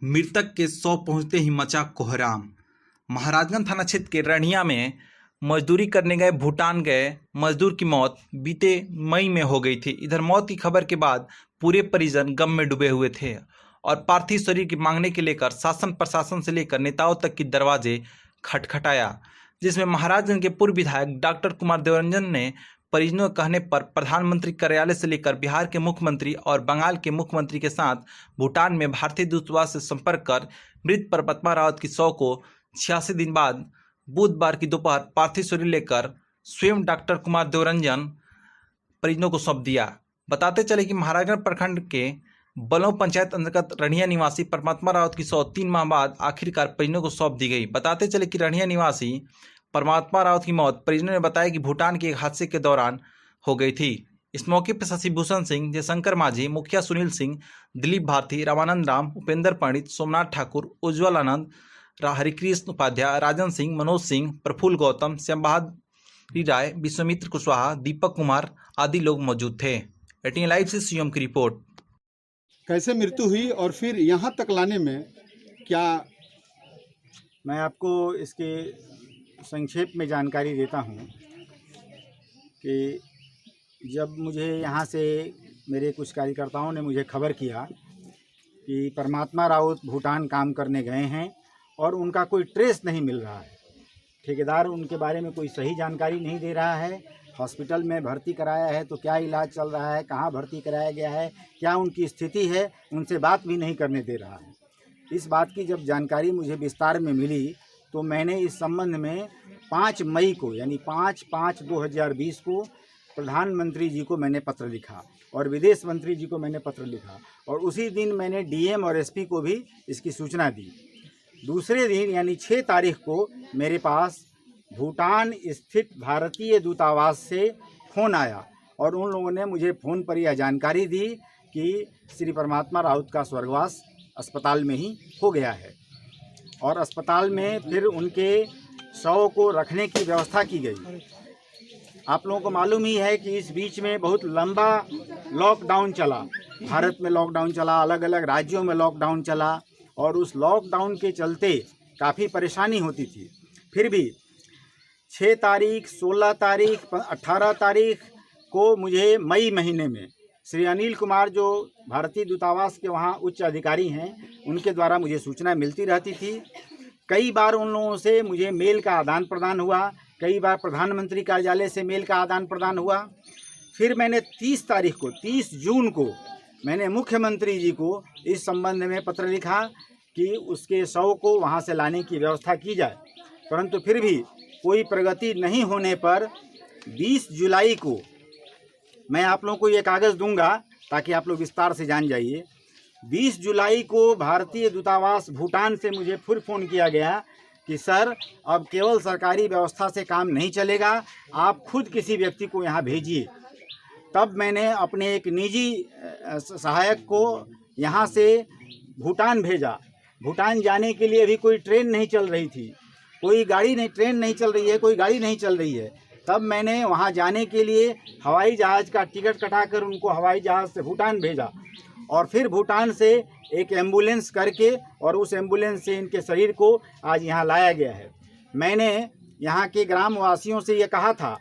मृतक के शव पहुंचते ही मचा कोहराम। महाराजगंज थाना क्षेत्र के रणिया में मजदूरी करने गए भूटान गए मजदूर की मौत बीते मई में हो गई थी। इधर मौत की खबर के बाद पूरे परिजन गम में डूबे हुए थे और पार्थिव शरीर की मांगने के लेकर शासन प्रशासन से लेकर नेताओं तक की दरवाजे खटखटाया, जिसमें महाराजगंज के पूर्व विधायक डॉक्टर कुमार देवरंजन ने परिजनों के कहने पर प्रधानमंत्री कार्यालय से लेकर बिहार के मुख्यमंत्री और बंगाल के मुख्यमंत्री के साथ भूटान में भारतीय दूतावास से संपर्क कर मृत परमात्मा रावत की शव को 86 दिन बाद बुधवार की दोपहर पार्थिव शरीर लेकर स्वयं डॉक्टर कुमार देवरंजन परिजनों को सौंप दिया। बताते चले कि महाराजगंज प्रखंड के बलौं पंचायत अंतर्गत रणिया निवासी परमात्मा रावत की शव 3 माह बाद आखिरकार परिजनों को सौंप दी गई। बताते चले कि रणिया निवासी परमात्मा रावत की मौत परिजनों ने बताया कि भूटान के एक हादसे के दौरान हो गई थी। इस मौके पर शशि भूषण सिंह, जयशंकर माझी, मुखिया सुनील सिंह, दिलीप भारती, रामानंद राम, उपेंद्र पंडित, सोमनाथ ठाकुर, उज्ज्वल आनंद, हरिकृष्ण उपाध्याय, राजन सिंह, मनोज सिंह, प्रफुल्ल गौतम, श्याम बहादुर राय, विश्वमित्र कुशवाहा, दीपक कुमार आदि लोग मौजूद थे। 18 लाइव से सीएम की रिपोर्ट। कैसे मृत्यु हुई और फिर यहाँ तक लाने में क्या? मैं आपको इसके संक्षेप में जानकारी देता हूँ कि जब मुझे यहाँ से मेरे कुछ कार्यकर्ताओं ने मुझे खबर किया कि परमात्मा रावत भूटान काम करने गए हैं और उनका कोई ट्रेस नहीं मिल रहा है, ठेकेदार उनके बारे में कोई सही जानकारी नहीं दे रहा है, हॉस्पिटल में भर्ती कराया है तो क्या इलाज चल रहा है, कहाँ भर्ती कराया गया है, क्या उनकी स्थिति है, उनसे बात भी नहीं करने दे रहा है। इस बात की जब जानकारी मुझे विस्तार में मिली तो मैंने इस संबंध में 5 मई को यानी 5/5/2020 को प्रधानमंत्री जी को मैंने पत्र लिखा और विदेश मंत्री जी को मैंने पत्र लिखा और उसी दिन मैंने डीएम और एसपी को भी इसकी सूचना दी। दूसरे दिन यानी 6 तारीख को मेरे पास भूटान स्थित भारतीय दूतावास से फ़ोन आया और उन लोगों ने मुझे फ़ोन पर यह जानकारी दी कि श्री परमात्मा रावत का स्वर्गवास अस्पताल में ही हो गया है और अस्पताल में फिर उनके शव को रखने की व्यवस्था की गई। आप लोगों को मालूम ही है कि इस बीच में बहुत लंबा लॉकडाउन चला, भारत में लॉकडाउन चला, अलग अलग राज्यों में लॉकडाउन चला और उस लॉकडाउन के चलते काफ़ी परेशानी होती थी। फिर भी 6 तारीख, 16 तारीख, 18 तारीख को मुझे मई महीने में श्री अनिल कुमार जो भारतीय दूतावास के वहाँ उच्च अधिकारी हैं उनके द्वारा मुझे सूचना मिलती रहती थी। कई बार उन लोगों से मुझे मेल का आदान प्रदान हुआ, कई बार प्रधानमंत्री कार्यालय से मेल का आदान प्रदान हुआ। फिर मैंने 30 जून को मैंने मुख्यमंत्री जी को इस संबंध में पत्र लिखा कि उसके शव को वहाँ से लाने की व्यवस्था की जाए, परंतु फिर भी कोई प्रगति नहीं होने पर 20 जुलाई को मैं आप लोगों को ये कागज़ दूंगा ताकि आप लोग विस्तार से जान जाइए। 20 जुलाई को भारतीय दूतावास भूटान से मुझे फिर फ़ोन किया गया कि सर अब केवल सरकारी व्यवस्था से काम नहीं चलेगा, आप खुद किसी व्यक्ति को यहाँ भेजिए। तब मैंने अपने एक निजी सहायक को यहाँ से भूटान भेजा। भूटान जाने के लिए अभी कोई ट्रेन नहीं चल रही थी, कोई गाड़ी नहीं, ट्रेन नहीं चल रही है, कोई गाड़ी नहीं चल रही है। तब मैंने वहाँ जाने के लिए हवाई जहाज़ का टिकट कटाकर उनको हवाई जहाज़ से भूटान भेजा और फिर भूटान से एक एम्बुलेंस करके और उस एम्बुलेंस से इनके शरीर को आज यहाँ लाया गया है। मैंने यहाँ के ग्रामवासियों से ये कहा था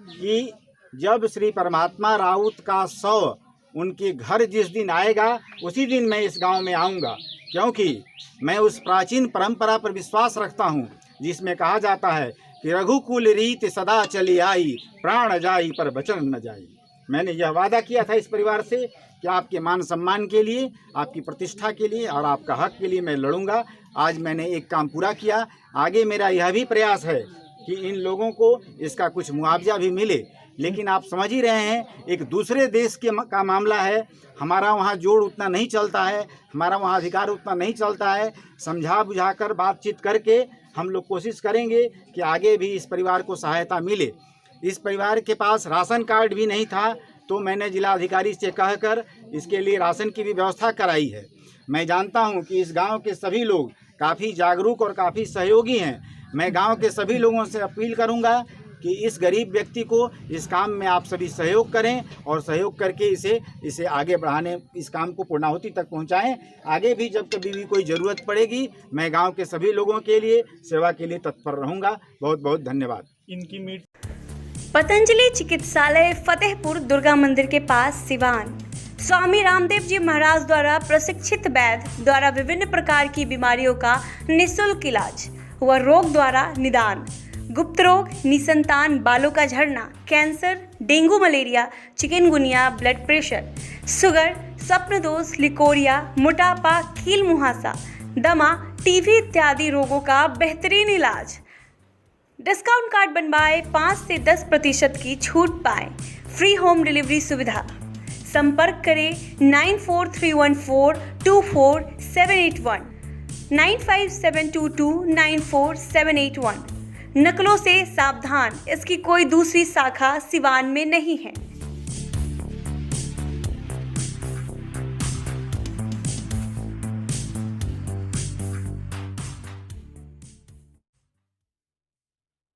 कि जब श्री परमात्मा रावत का शव उनके घर जिस दिन आएगा उसी दिन मैं इस गांव में आऊँगा, क्योंकि मैं उस प्राचीन परंपरा पर विश्वास रखता हूँ जिसमें कहा जाता है कि रघुकुल रीत सदा चली आई, प्राण जाई पर वचन न जाई। मैंने यह वादा किया था इस परिवार से कि आपके मान सम्मान के लिए, आपकी प्रतिष्ठा के लिए और आपका हक के लिए मैं लड़ूंगा। आज मैंने एक काम पूरा किया। आगे मेरा यह भी प्रयास है कि इन लोगों को इसका कुछ मुआवजा भी मिले, लेकिन आप समझ ही रहे हैं एक दूसरे देश का मामला है, हमारा वहाँ जोड़ उतना नहीं चलता है, हमारा वहाँ अधिकार उतना नहीं चलता है। समझा बुझाकर बातचीत करके हम लोग कोशिश करेंगे कि आगे भी इस परिवार को सहायता मिले। इस परिवार के पास राशन कार्ड भी नहीं था तो मैंने जिला अधिकारी से कहकर इसके लिए राशन की भी व्यवस्था कराई है। मैं जानता हूं कि इस गांव के सभी लोग काफ़ी जागरूक और काफ़ी सहयोगी हैं। मैं गांव के सभी लोगों से अपील करूंगा कि इस गरीब व्यक्ति को इस काम में आप सभी सहयोग करें और सहयोग करके इसे आगे बढ़ाने, इस काम को पूर्णाहुति तक पहुंचाएं। आगे भी जब कभी भी कोई ज़रूरत पड़ेगी, मैं गांव के सभी लोगों के लिए सेवा के लिए तत्पर रहूंगा। बहुत बहुत धन्यवाद। पतंजलि चिकित्सालय फतेहपुर दुर्गा मंदिर के पास सिवान। स्वामी रामदेव जी महाराज द्वारा प्रशिक्षित वैद्य द्वारा विभिन्न प्रकार की बीमारियों का निःशुल्क इलाज व रोग द्वारा निदान, गुप्त रोग, निसंतान बालों का झड़ना, cancer, dengue, malaria, chikungunya, blood pressure, sugar, स्वप्न दोष, लिकोरिया, मोटापा, कील मुहासा, दमा, टीबी इत्यादि रोगों का बेहतरीन इलाज। डिस्काउंट कार्ड बनवाए, 5 से 10% की छूट पाएं, फ्री होम डिलीवरी सुविधा। संपर्क करें 9431424781, 9572294781। नकलों से सावधान, इसकी कोई दूसरी शाखा सिवान में नहीं है।